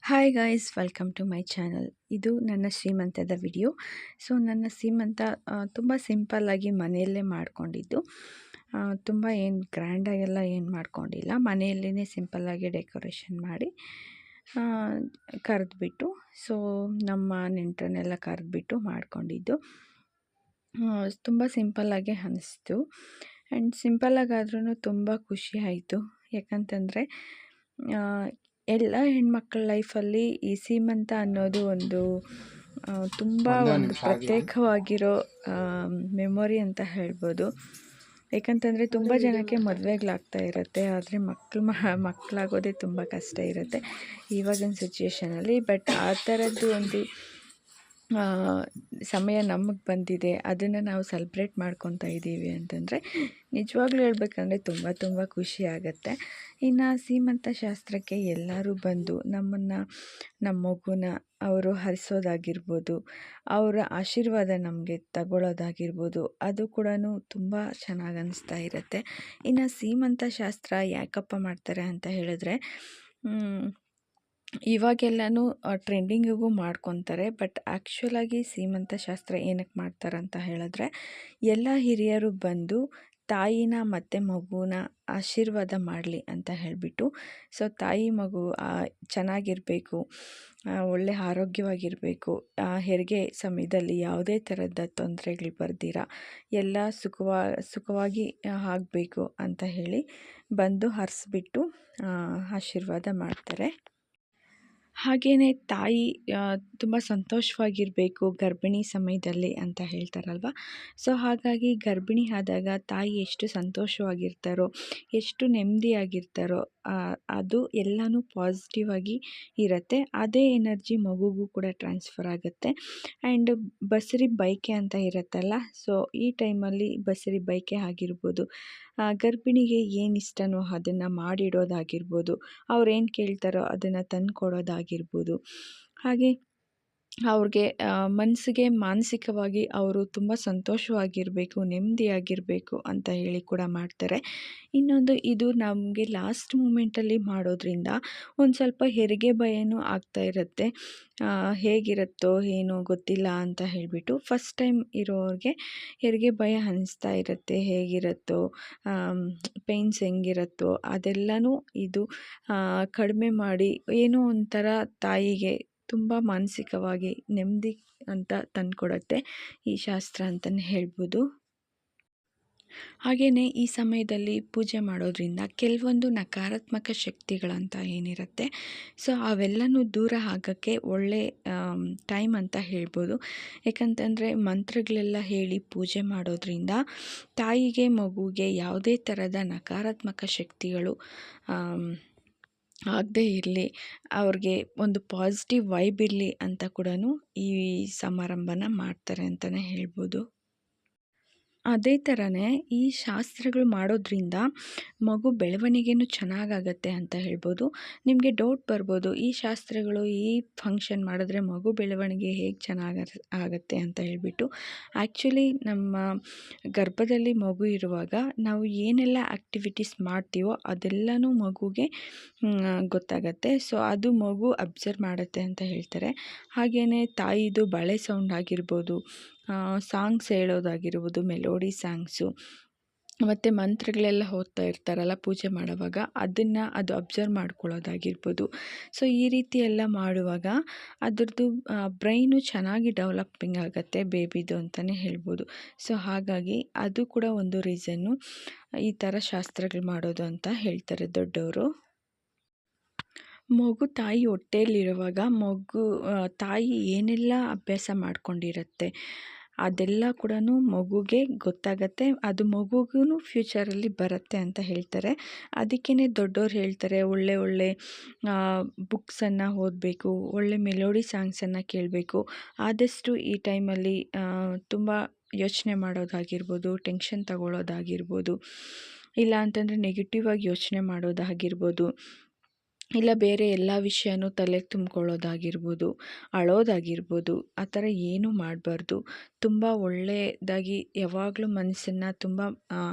Hi guys, welcome to my channel. ಇದು ನನ್ನ ಶ್ರೀಮಂತದ video. So ನನ್ನ ಶ್ರೀಮಂತ ತುಂಬ ಸಿಂಪಲ್ಲಾಗಿ ಮನೆಯಲ್ಲೇ ಮಾಡಿಕೊಂಡಿದ್ದು. ತುಂಬ ಏನು ಗ್ರ್ಯಾಂಡಾಗೆಲ್ಲ ಏನು ಮಾಡ್ಕೊಂಡಿಲ್ಲ, ಮನೆಯಲ್ಲೇ ಸಿಂಪಲ್ಲಾಗಿ ಡೆಕೋರೇಷನ್ ಮಾಡಿ ಕರೆದ್ಬಿಟ್ಟು, ಸೊ ನಮ್ಮ ನೆಂಟರನ್ನೆಲ್ಲ ಕರೆದ್ಬಿಟ್ಟು ಮಾಡಿಕೊಂಡಿದ್ದು. ತುಂಬ ಸಿಂಪಲ್ಲಾಗೆ ಅನ್ನಿಸ್ತು ಆ್ಯಂಡ್ ಸಿಂಪಲ್ಲಾಗಾದ್ರೂ ತುಂಬ ಖುಷಿ ಆಯಿತು. ಯಾಕಂತಂದರೆ ಎಲ್ಲ ಹೆಣ್ಮಕ್ಳ ಲೈಫಲ್ಲಿ ಈ ಸೀಮಂತ ಅನ್ನೋದು ಒಂದು ತುಂಬ ಒಂದು ಪ್ರತ್ಯೇಕವಾಗಿರೋ ಮೆಮೊರಿ ಅಂತ ಹೇಳ್ಬೋದು. ಏಕೆಂತಂದರೆ ತುಂಬ ಜನಕ್ಕೆ ಮದುವೆಗಳಾಗ್ತಾ ಇರುತ್ತೆ, ಆದರೆ ಮಕ್ಕಳಾಗೋದೇ ತುಂಬ ಕಷ್ಟ ಇರುತ್ತೆ ಇವಾಗಿನ ಸಿಚುಯೇಷನಲ್ಲಿ. ಬಟ್ ಆ ಥರದ್ದು ಒಂದು ಸಮಯ ನಮಗೆ ಬಂದಿದೆ, ಅದನ್ನು ನಾವು ಸೆಲೆಬ್ರೇಟ್ ಮಾಡ್ಕೊತಾ ಇದ್ದೀವಿ ಅಂತಂದರೆ ನಿಜವಾಗ್ಲೂ ಹೇಳ್ಬೇಕಂದ್ರೆ ತುಂಬ ಖುಷಿ ಆಗುತ್ತೆ. ಇನ್ನು ಸೀಮಂತ ಶಾಸ್ತ್ರಕ್ಕೆ ಎಲ್ಲರೂ ಬಂದು ನಮ್ಮ ಮಗುನ ಅವರು ಹರಿಸೋದಾಗಿರ್ಬೋದು, ಅವರ ಆಶೀರ್ವಾದ ನಮಗೆ ತಗೊಳ್ಳೋದಾಗಿರ್ಬೋದು, ಅದು ಕೂಡ ತುಂಬ ಚೆನ್ನಾಗಿ ಅನ್ನಿಸ್ತಾ ಇರುತ್ತೆ. ಇನ್ನು ಸೀಮಂತ ಶಾಸ್ತ್ರ ಯಾಕಪ್ಪ ಮಾಡ್ತಾರೆ ಅಂತ ಹೇಳಿದ್ರೆ, ಇವಾಗೆಲ್ಲನೂ ಟ್ರೆಂಡಿಂಗಿಗೂ ಮಾಡ್ಕೊತಾರೆ. ಬಟ್ ಆ್ಯಕ್ಚುಲಾಗಿ ಸೀಮಂತ ಶಾಸ್ತ್ರ ಏನಕ್ಕೆ ಮಾಡ್ತಾರೆ ಅಂತ ಹೇಳಿದ್ರೆ, ಎಲ್ಲ ಹಿರಿಯರು ಬಂದು ತಾಯಿನ ಮತ್ತು ಮಗುನ ಆಶೀರ್ವಾದ ಮಾಡಲಿ ಅಂತ ಹೇಳಿಬಿಟ್ಟು. ಸೊ ತಾಯಿ ಮಗು ಚೆನ್ನಾಗಿರಬೇಕು, ಒಳ್ಳೆ ಆರೋಗ್ಯವಾಗಿರಬೇಕು, ಹೆರಿಗೆ ಸಮಯದಲ್ಲಿ ಯಾವುದೇ ಥರದ ತೊಂದರೆಗಳು ಬರ್ದಿರ ಎಲ್ಲ ಸುಖವಾಗಿ ಆಗಬೇಕು ಅಂತ ಹೇಳಿ ಬಂದು ಹರಿಸ್ಬಿಟ್ಟು ಆಶೀರ್ವಾದ ಮಾಡ್ತಾರೆ. ಹಾಗೆಯೇ ತಾಯಿ ತುಂಬ ಸಂತೋಷವಾಗಿರಬೇಕು ಗರ್ಭಿಣಿ ಸಮಯದಲ್ಲಿ ಅಂತ ಹೇಳ್ತಾರಲ್ವ. ಸೊ ಹಾಗಾಗಿ ಗರ್ಭಿಣಿ ಆದಾಗ ತಾಯಿ ಎಷ್ಟು ಸಂತೋಷವಾಗಿರ್ತಾರೋ, ಎಷ್ಟು ನೆಮ್ಮದಿಯಾಗಿರ್ತಾರೋ, ಅದು ಎಲ್ಲನೂ ಪಾಸಿಟಿವ್ ಆಗಿ ಇರುತ್ತೆ. ಅದೇ ಎನರ್ಜಿ ಮಗುಗೂ ಕೂಡ ಟ್ರಾನ್ಸ್ಫರ್ ಆಗುತ್ತೆ. ಆ್ಯಂಡ್ ಬಸರಿ ಬಯಕೆ ಅಂತ ಇರುತ್ತಲ್ಲ, ಸೊ ಈ ಟೈಮಲ್ಲಿ ಬಸರಿ ಬಯಕೆ ಆಗಿರ್ಬೋದು, ಗರ್ಭಿಣಿಗೆ ಏನು ಇಷ್ಟನೋ ಅದನ್ನು ಮಾಡಿಡೋದಾಗಿರ್ಬೋದು, ಅವ್ರೇನು ಕೇಳ್ತಾರೋ ಅದನ್ನು ತಂದು ಕೊಡೋದಾಗಿರ್ಬೋದು. ಹಾಗೆ ಅವ್ರಿಗೆ ಮನಸ್ಸಿಗೆ ಮಾನಸಿಕವಾಗಿ ಅವರು ತುಂಬ ಸಂತೋಷವಾಗಿರಬೇಕು, ನೆಮ್ಮದಿಯಾಗಿರಬೇಕು ಅಂತ ಹೇಳಿ ಕೂಡ ಮಾಡ್ತಾರೆ. ಇನ್ನೊಂದು, ಇದು ನಮಗೆ ಲಾಸ್ಟ್ ಮೂಮೆಂಟಲ್ಲಿ ಮಾಡೋದ್ರಿಂದ ಒಂದು ಸ್ವಲ್ಪ ಹೆರಿಗೆ ಭಯನೂ ಆಗ್ತಾ ಇರುತ್ತೆ. ಹೇಗಿರುತ್ತೋ ಏನೋ ಗೊತ್ತಿಲ್ಲ ಅಂತ ಹೇಳಿಬಿಟ್ಟು ಫಸ್ಟ್ ಟೈಮ್ ಇರೋರಿಗೆ ಹೆರಿಗೆ ಭಯ ಅನ್ನಿಸ್ತಾ ಇರುತ್ತೆ. ಹೇಗಿರುತ್ತೋ, ಪೇಯ್ನ್ಸ್ ಹೆಂಗಿರುತ್ತೋ ಅದೆಲ್ಲನೂ ಇದು ಕಡಿಮೆ ಮಾಡಿ ಏನೋ ಒಂಥರ ತಾಯಿಗೆ ತುಂಬ ಮಾನಸಿಕವಾಗಿ ನೆಮ್ಮದಿ ಅಂತ ತಂದುಕೊಡುತ್ತೆ ಈ ಶಾಸ್ತ್ರ ಅಂತಲೇ ಹೇಳ್ಬೋದು. ಹಾಗೆಯೇ ಈ ಸಮಯದಲ್ಲಿ ಪೂಜೆ ಮಾಡೋದ್ರಿಂದ ಕೆಲವೊಂದು ನಕಾರಾತ್ಮಕ ಶಕ್ತಿಗಳಂತ ಏನಿರುತ್ತೆ, ಸೊ ಅವೆಲ್ಲನೂ ದೂರ ಆಗೋಕ್ಕೆ ಒಳ್ಳೆ ಟೈಮ್ ಅಂತ ಹೇಳ್ಬೋದು. ಯಾಕಂತಂದರೆ ಮಂತ್ರಗಳೆಲ್ಲ ಹೇಳಿ ಪೂಜೆ ಮಾಡೋದ್ರಿಂದ ತಾಯಿಗೆ ಮಗುಗೆ ಯಾವುದೇ ಥರದ ನಕಾರಾತ್ಮಕ ಶಕ್ತಿಗಳು ಆಗದೇ ಇರಲಿ, ಅವ್ರಿಗೆ ಒಂದು ಪಾಸಿಟಿವ್ ವೈಬ್ ಇರಲಿ ಅಂತ ಕೂಡ ಈ ಸಮಾರಂಭನ ಮಾಡ್ತಾರೆ ಅಂತಲೇ ಹೇಳ್ಬೋದು. ಅದೇ ಥರನೇ ಈ ಶಾಸ್ತ್ರಗಳು ಮಾಡೋದ್ರಿಂದ ಮಗು ಬೆಳವಣಿಗೆನೂ ಚೆನ್ನಾಗಾಗತ್ತೆ ಅಂತ ಹೇಳ್ಬೋದು. ನಿಮಗೆ ಡೌಟ್ ಬರ್ಬೋದು, ಈ ಶಾಸ್ತ್ರಗಳು ಈ ಫಂಕ್ಷನ್ ಮಾಡಿದ್ರೆ ಮಗು ಬೆಳವಣಿಗೆ ಹೇಗೆ ಆಗುತ್ತೆ ಅಂತ ಹೇಳ್ಬಿಟ್ಟು. ಆ್ಯಕ್ಚುಲಿ ನಮ್ಮ ಗರ್ಭದಲ್ಲಿ ಮಗು ಇರುವಾಗ ನಾವು ಏನೆಲ್ಲ ಆ್ಯಕ್ಟಿವಿಟೀಸ್ ಮಾಡ್ತೀವೋ ಅದೆಲ್ಲನೂ ಮಗುಗೆ ಗೊತ್ತಾಗತ್ತೆ. ಸೊ ಅದು ಮಗು ಅಬ್ಸರ್ವ್ ಮಾಡುತ್ತೆ ಅಂತ ಹೇಳ್ತಾರೆ. ಹಾಗೆಯೇ ತಾಯಿದು ಬಳೆ ಸೌಂಡ್ ಆಗಿರ್ಬೋದು, ಸಾಂಗ್ಸ್ ಹೇಳೋದಾಗಿರ್ಬೋದು, ಮೆಲೋಡಿ ಸಾಂಗ್ಸು, ಮತ್ತು ಮಂತ್ರಗಳೆಲ್ಲ ಓದ್ತಾ ಇರ್ತಾರಲ್ಲ ಪೂಜೆ ಮಾಡುವಾಗ, ಅದು ಅಬ್ಸರ್ವ್ ಮಾಡ್ಕೊಳ್ಳೋದಾಗಿರ್ಬೋದು. ಸೊ ಈ ರೀತಿ ಎಲ್ಲ ಮಾಡುವಾಗ ಅದರದ್ದು ಬ್ರೈನು ಚೆನ್ನಾಗಿ ಡೆವಲಪಿಂಗ್ ಆಗುತ್ತೆ ಬೇಬಿದು ಅಂತಲೇ ಹೇಳ್ಬೋದು. ಸೊ ಹಾಗಾಗಿ ಅದು ಕೂಡ ಒಂದು ರೀಸನ್ನು ಈ ಥರ ಶಾಸ್ತ್ರಗಳು ಮಾಡೋದು ಅಂತ ಹೇಳ್ತಾರೆ ದೊಡ್ಡವರು. ಮಗು ತಾಯಿ ಹೊಟ್ಟೆಯಲ್ಲಿರುವಾಗ ತಾಯಿ ಏನೆಲ್ಲ ಅಭ್ಯಾಸ ಮಾಡ್ಕೊಂಡಿರುತ್ತೆ ಅದೆಲ್ಲ ಕೂಡ ಮಗುಗೆ ಗೊತ್ತಾಗತ್ತೆ. ಅದು ಮಗುಗೂ ಫ್ಯೂಚರಲ್ಲಿ ಬರುತ್ತೆ ಅಂತ ಹೇಳ್ತಾರೆ. ಅದಕ್ಕೇ ದೊಡ್ಡವ್ರು ಹೇಳ್ತಾರೆ, ಒಳ್ಳೆ ಬುಕ್ಸನ್ನು ಓದಬೇಕು, ಒಳ್ಳೆ ಮೆಲೋಡಿ ಸಾಂಗ್ಸನ್ನು ಕೇಳಬೇಕು. ಆದಷ್ಟು ಈ ಟೈಮಲ್ಲಿ ತುಂಬ ಯೋಚನೆ ಮಾಡೋದಾಗಿರ್ಬೋದು, ಟೆನ್ಷನ್ ತಗೊಳ್ಳೋದಾಗಿರ್ಬೋದು, ಇಲ್ಲ ಅಂತಂದರೆ ನೆಗೆಟಿವ್ ಆಗಿ ಯೋಚನೆ ಮಾಡೋದಾಗಿರ್ಬೋದು, ಇಲ್ಲ ಬೇರೆ ಎಲ್ಲ ವಿಷಯನೂ ತಲೆಗೆ ತುಂಬ್ಕೊಳ್ಳೋದಾಗಿರ್ಬೋದು, ಅಳೋದಾಗಿರ್ಬೋದು, ಆ ಥರ ಏನೂ ಮಾಡಬಾರ್ದು. ತುಂಬ ಒಳ್ಳೆಯದಾಗಿ ಯಾವಾಗಲೂ ಮನಸ್ಸನ್ನು ತುಂಬ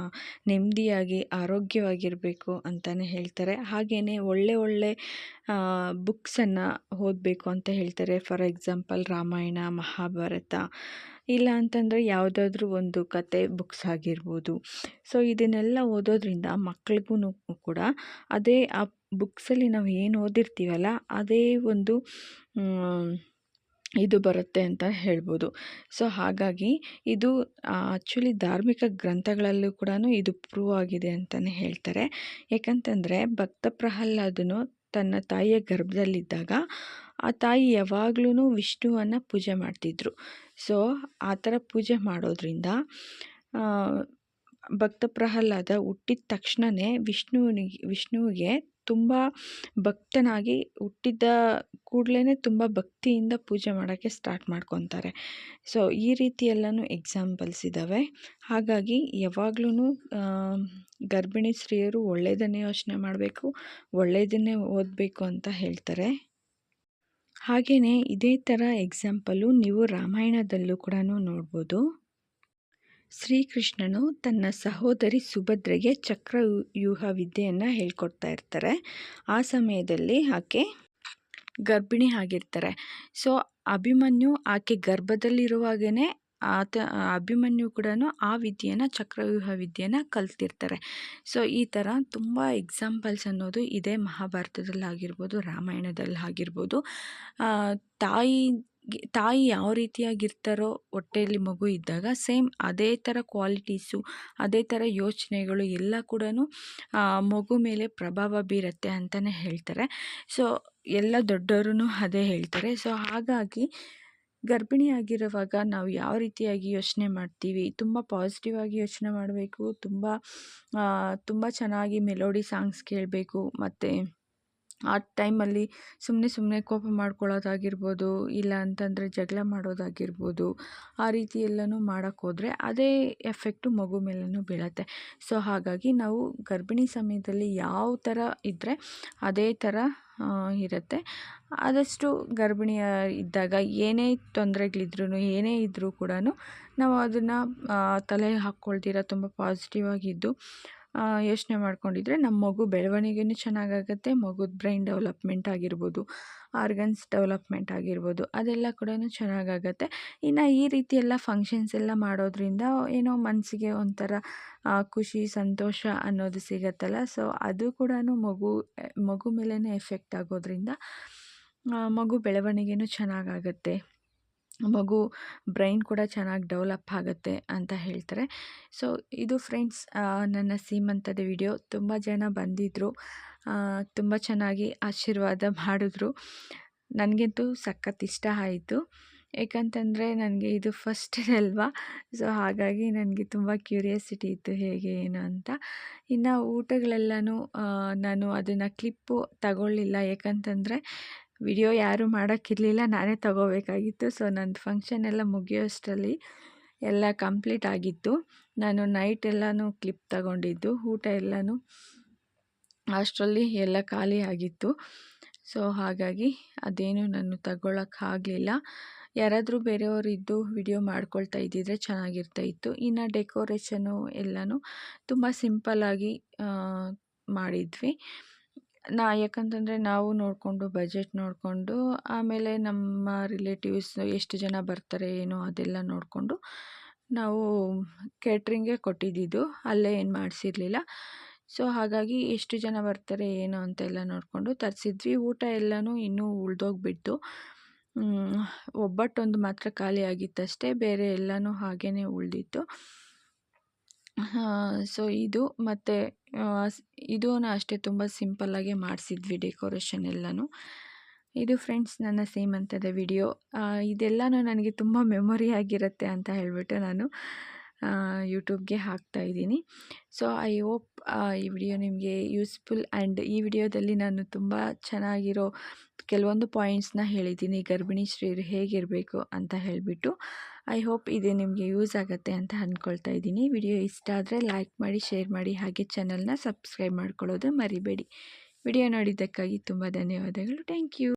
ನೆಮ್ಮದಿಯಾಗಿ ಆರೋಗ್ಯವಾಗಿರಬೇಕು ಅಂತಲೇ ಹೇಳ್ತಾರೆ. ಹಾಗೆಯೇ ಒಳ್ಳೆ ಬುಕ್ಸನ್ನು ಓದಬೇಕು ಅಂತ ಹೇಳ್ತಾರೆ. ಫಾರ್ ಎಕ್ಸಾಂಪಲ್ ರಾಮಾಯಣ, ಮಹಾಭಾರತ, ಇಲ್ಲ ಅಂತಂದರೆ ಯಾವುದಾದ್ರೂ ಒಂದು ಕತೆ ಬುಕ್ಸ್ ಆಗಿರ್ಬೋದು. ಸೊ ಇದನ್ನೆಲ್ಲ ಓದೋದ್ರಿಂದ ಮಕ್ಳಿಗೂ ಕೂಡ ಅದೇ ಆ ಬುಕ್ಸಲ್ಲಿ ನಾವು ಏನು ಓದಿರ್ತೀವಲ್ಲ ಅದೇ ಒಂದು ಇದು ಬರುತ್ತೆ ಅಂತ ಹೇಳ್ಬೋದು. ಸೊ ಹಾಗಾಗಿ ಇದು ಆ್ಯಕ್ಚುಲಿ ಧಾರ್ಮಿಕ ಗ್ರಂಥಗಳಲ್ಲೂ ಕೂಡ ಇದು ಪ್ರೂವ್ ಆಗಿದೆ ಅಂತಲೇ ಹೇಳ್ತಾರೆ. ಏಕಂತಂದರೆ ಭಕ್ತ ಪ್ರಹ್ಲಾದನು ತನ್ನ ತಾಯಿಯ ಗರ್ಭದಲ್ಲಿದ್ದಾಗ ಆ ತಾಯಿ ಯಾವಾಗ್ಲೂ ವಿಷ್ಣುವನ್ನು ಪೂಜೆ ಮಾಡ್ತಿದ್ರು. ಸೊ ಆ ಥರ ಪೂಜೆ ಮಾಡೋದ್ರಿಂದ ಭಕ್ತ ಪ್ರಹ್ಲಾದ ಹುಟ್ಟಿದ ತಕ್ಷಣವೇ ವಿಷ್ಣುವಿಗೆ ತುಂಬ ಭಕ್ತನಾಗಿ ಹುಟ್ಟಿದ ಕೂಡಲೇ ತುಂಬ ಭಕ್ತಿಯಿಂದ ಪೂಜೆ ಮಾಡೋಕ್ಕೆ ಸ್ಟಾರ್ಟ್ ಮಾಡ್ಕೊತಾರೆ. ಸೊ ಈ ರೀತಿ ಎಲ್ಲನೂ ಎಕ್ಸಾಂಪಲ್ಸ್ ಇದ್ದಾವೆ. ಹಾಗಾಗಿ ಯಾವಾಗ್ಲೂ ಗರ್ಭಿಣಿ ಸ್ತ್ರೀಯರು ಒಳ್ಳೆಯದನ್ನೇ ಯೋಚನೆ ಮಾಡಬೇಕು, ಒಳ್ಳೆಯದನ್ನೇ ಓದಬೇಕು ಅಂತ ಹೇಳ್ತಾರೆ. ಹಾಗೆಯೇ ಇದೇ ಥರ ಎಕ್ಸಾಂಪಲು ನೀವು ರಾಮಾಯಣದಲ್ಲೂ ಕೂಡ ನೋಡ್ಬೋದು. ಶ್ರೀಕೃಷ್ಣನು ತನ್ನ ಸಹೋದರಿ ಸುಭದ್ರೆಗೆ ಚಕ್ರವ್ಯೂಹ ವಿದ್ಯೆಯನ್ನು ಹೇಳ್ಕೊಡ್ತಾ ಇರ್ತಾರೆ. ಆ ಸಮಯದಲ್ಲಿ ಆಕೆ ಗರ್ಭಿಣಿ ಆಗಿರ್ತಾರೆ. ಸೊ ಅಭಿಮನ್ಯು ಆಕೆ ಗರ್ಭದಲ್ಲಿರುವಾಗಲೇ ಅಭಿಮನ್ಯು ಕೂಡ ಆ ವಿದ್ಯೆಯನ್ನು, ಚಕ್ರವ್ಯೂಹ ವಿದ್ಯೆಯನ್ನು ಕಲ್ತಿರ್ತಾರೆ. ಸೊ ಈ ಥರ ತುಂಬ ಎಕ್ಸಾಂಪಲ್ಸ್ ಅನ್ನೋದು ಇದೆ ಮಹಾಭಾರತದಲ್ಲಾಗಿರ್ಬೋದು, ರಾಮಾಯಣದಲ್ಲಾಗಿರ್ಬೋದು. ತಾಯಿ ಯಾವ ರೀತಿಯಾಗಿರ್ತಾರೋ ಹೊಟ್ಟೆಯಲ್ಲಿ ಮಗು ಇದ್ದಾಗ ಸೇಮ್ ಅದೇ ಥರ ಕ್ವಾಲಿಟೀಸು, ಅದೇ ಥರ ಯೋಚನೆಗಳು ಎಲ್ಲ ಕೂಡ ಮಗು ಮೇಲೆ ಪ್ರಭಾವ ಬೀರುತ್ತೆ ಅಂತಲೇ ಹೇಳ್ತಾರೆ. ಸೊ ಎಲ್ಲ ದೊಡ್ಡವರು ಅದೇ ಹೇಳ್ತಾರೆ. ಸೊ ಹಾಗಾಗಿ ಗರ್ಭಿಣಿಯಾಗಿರುವಾಗ ನಾವು ಯಾವ ರೀತಿಯಾಗಿ ಯೋಚನೆ ಮಾಡ್ತೀವಿ, ತುಂಬ ಪಾಸಿಟಿವ್ ಆಗಿ ಯೋಚನೆ ಮಾಡಬೇಕು. ತುಂಬ ಚೆನ್ನಾಗಿ ಮೆಲೋಡಿ ಸಾಂಗ್ಸ್ ಕೇಳಬೇಕು. ಮತ್ತು ಆ ಟೈಮಲ್ಲಿ ಸುಮ್ಮನೆ ಕೋಪ ಮಾಡ್ಕೊಳ್ಳೋದಾಗಿರ್ಬೋದು, ಇಲ್ಲ ಅಂತಂದರೆ ಜಗಳ ಮಾಡೋದಾಗಿರ್ಬೋದು, ಆ ರೀತಿ ಎಲ್ಲನೂ ಮಾಡೋಕ್ಕೋದ್ರೆ ಅದೇ ಎಫೆಕ್ಟು ಮಗು ಮೇಲೂ ಬೀಳುತ್ತೆ. ಸೊ ಹಾಗಾಗಿ ನಾವು ಗರ್ಭಿಣಿ ಸಮಯದಲ್ಲಿ ಯಾವ ಥರ ಇದ್ದರೆ ಅದೇ ಥರ ಇರುತ್ತೆ. ಆದಷ್ಟು ಗರ್ಭಿಣಿಯ ಇದ್ದಾಗ ಏನೇ ತೊಂದರೆಗಳಿದ್ರೂ, ಏನೇ ಇದ್ದರೂ ಕೂಡ ನಾವು ಅದನ್ನು ತಲೆಗೆ ಹಾಕ್ಕೊಳ್ತೀರ ತುಂಬ ಪಾಸಿಟಿವ್ ಆಗಿದ್ದು ಯೋಚನೆ ಮಾಡ್ಕೊಂಡಿದ್ರೆ ನಮ್ಮ ಮಗು ಬೆಳವಣಿಗೆನೂ ಚೆನ್ನಾಗಾಗುತ್ತೆ. ಮಗುದ ಬ್ರೈನ್ ಡೆವಲಪ್ಮೆಂಟ್ ಆಗಿರ್ಬೋದು, ಆರ್ಗನ್ಸ್ ಡೆವಲಪ್ಮೆಂಟ್ ಆಗಿರ್ಬೋದು, ಅದೆಲ್ಲ ಕೂಡ ಚೆನ್ನಾಗಾಗತ್ತೆ. ಇನ್ನು ಈ ರೀತಿ ಎಲ್ಲ ಫಂಕ್ಷನ್ಸ್ ಎಲ್ಲ ಮಾಡೋದ್ರಿಂದ ಏನೋ ಮನಸ್ಸಿಗೆ ಒಂಥರ ಖುಷಿ, ಸಂತೋಷ ಅನ್ನೋದು ಸಿಗತ್ತಲ್ಲ. ಸೊ ಅದು ಕೂಡ ಮಗು ಮೇಲೇ ಎಫೆಕ್ಟ್ ಆಗೋದ್ರಿಂದ ಮಗು ಬೆಳವಣಿಗೆನೂ ಚೆನ್ನಾಗಾಗತ್ತೆ, ಮಗು ಬ್ರೈನ್ ಕೂಡ ಚೆನ್ನಾಗಿ ಡೆವಲಪ್ ಆಗುತ್ತೆ ಅಂತ ಹೇಳ್ತಾರೆ. ಸೊ ಇದು ಫ್ರೆಂಡ್ಸ್ ನನ್ನ ಸೀಮಂತದ ವಿಡಿಯೋ. ತುಂಬ ಜನ ಬಂದಿದ್ದರು, ತುಂಬ ಚೆನ್ನಾಗಿ ಆಶೀರ್ವಾದ ಮಾಡಿದ್ರು. ನನಗಂತೂ ಸಖತ್ ಇಷ್ಟ ಆಯಿತು. ಏಕಂತಂದರೆ ನನಗೆ ಇದು ಫಸ್ಟ್ ಅಲ್ವಾ. ಸೊ ಹಾಗಾಗಿ ನನಗೆ ತುಂಬ ಕ್ಯೂರಿಯಾಸಿಟಿ ಇತ್ತು ಹೇಗೆ ಏನು ಅಂತ. ಇನ್ನು ಊಟಗಳೆಲ್ಲನೂ ನಾನು ಅದನ್ನು ಕ್ಲಿಪ್ಪು ತಗೊಳ್ಳಿಲ್ಲ. ಏಕಂತಂದರೆ ವಿಡಿಯೋ ಯಾರೂ ಮಾಡೋಕ್ಕಿರಲಿಲ್ಲ, ನಾನೇ ತಗೋಬೇಕಾಗಿತ್ತು. ಸೊ ನಂದು ಫಂಕ್ಷನ್ ಎಲ್ಲ ಮುಗಿಯೋಷ್ಟರಲ್ಲಿ ಎಲ್ಲ ಕಂಪ್ಲೀಟ್ ಆಗಿತ್ತು. ನಾನು ನೈಟ್ ಎಲ್ಲನೂ ಕ್ಲಿಪ್ ತಗೊಂಡಿದ್ದು, ಊಟ ಎಲ್ಲನೂ ಅಷ್ಟರಲ್ಲಿ ಎಲ್ಲ ಖಾಲಿ ಆಗಿತ್ತು. ಸೊ ಹಾಗಾಗಿ ಅದೇನು ನಾನು ತಗೊಳ್ಳೋಕ್ಕಾಗಲಿಲ್ಲ. ಯಾರಾದರೂ ಬೇರೆಯವರು ಇದ್ದು ವಿಡಿಯೋ ಮಾಡ್ಕೊಳ್ತಾ ಇದ್ದಿದ್ರೆ ಚೆನ್ನಾಗಿರ್ತಾಯಿತ್ತು. ಇನ್ನು ಡೆಕೋರೇಷನು ಎಲ್ಲನೂ ತುಂಬ ಸಿಂಪಲ್ಲಾಗಿ ಮಾಡಿದ್ವಿ. ಯಾಕಂತಂದರೆ ನಾವು ನೋಡಿಕೊಂಡು ಬಜೆಟ್ ನೋಡಿಕೊಂಡು, ಆಮೇಲೆ ನಮ್ಮ ರಿಲೇಟಿವ್ಸ್ ಎಷ್ಟು ಜನ ಬರ್ತಾರೆ ಏನೋ ಅದೆಲ್ಲ ನೋಡಿಕೊಂಡು ನಾವು ಕೇಟ್ರಿಂಗೇ ಕೊಟ್ಟಿದ್ದಿದ್ದು, ಅಲ್ಲೇ ಏನು ಮಾಡಿಸಿರ್ಲಿಲ್ಲ. ಸೊ ಹಾಗಾಗಿ ಎಷ್ಟು ಜನ ಬರ್ತಾರೆ ಏನು ಅಂತೆಲ್ಲ ನೋಡಿಕೊಂಡು ತರಿಸಿದ್ವಿ. ಊಟ ಎಲ್ಲನೂ ಇನ್ನೂ ಉಳಿದೋಗ್ಬಿಟ್ಟು, ಒಬ್ಬಟ್ಟೊಂದು ಮಾತ್ರ ಖಾಲಿ ಆಗಿತ್ತಷ್ಟೇ, ಬೇರೆ ಎಲ್ಲನೂ ಹಾಗೇ ಉಳಿದಿತ್ತು. ಸೊ ಇದು ಮತ್ತು ಇದೂ ಅಷ್ಟೇ ತುಂಬ ಸಿಂಪಲ್ಲಾಗೆ ಮಾಡಿಸಿದ್ವಿ ಡೆಕೋರೇಷನ್ ಎಲ್ಲನೂ. ಇದು ಫ್ರೆಂಡ್ಸ್ ನನ್ನ ಸೀಮಂತದ ವಿಡಿಯೋ. ಇದೆಲ್ಲನೂ ನನಗೆ ತುಂಬ ಮೆಮೊರಿ ಆಗಿರುತ್ತೆ ಅಂತ ಹೇಳಿಬಿಟ್ಟು ನಾನು ಯೂಟ್ಯೂಬ್ಗೆ ಹಾಕ್ತಾಯಿದ್ದೀನಿ. ಸೊ ಐ ಹೋಪ್ ಈ ವಿಡಿಯೋ ನಿಮಗೆ ಯೂಸ್ಫುಲ್. ಆ್ಯಂಡ್ ಈ ವಿಡಿಯೋದಲ್ಲಿ ನಾನು ತುಂಬ ಚೆನ್ನಾಗಿರೋ ಕೆಲವೊಂದು ಪಾಯಿಂಟ್ಸ್ನ ಹೇಳಿದ್ದೀನಿ, ಗರ್ಭಿಣಿ ಸ್ತ್ರೀಯರು ಹೇಗಿರಬೇಕು ಅಂತ ಹೇಳಿಬಿಟ್ಟು. ಐ ಹೋಪ್ ಇದು ನಿಮಗೆ ಯೂಸ್ ಆಗುತ್ತೆ ಅಂತ ಅಂದ್ಕೊಳ್ತಾ ಇದ್ದೀನಿ. ವಿಡಿಯೋ ಇಷ್ಟ ಆದರೆ ಲೈಕ್ ಮಾಡಿ, ಶೇರ್ ಮಾಡಿ, ಹಾಗೆ ಚಾನಲ್ನ ಸಬ್ಸ್ಕ್ರೈಬ್ ಮಾಡ್ಕೊಳ್ಳೋದು ಮರಿಬೇಡಿ. ವಿಡಿಯೋ ನೋಡಿದ್ದಕ್ಕಾಗಿ ತುಂಬ ಧನ್ಯವಾದಗಳು. Thank you.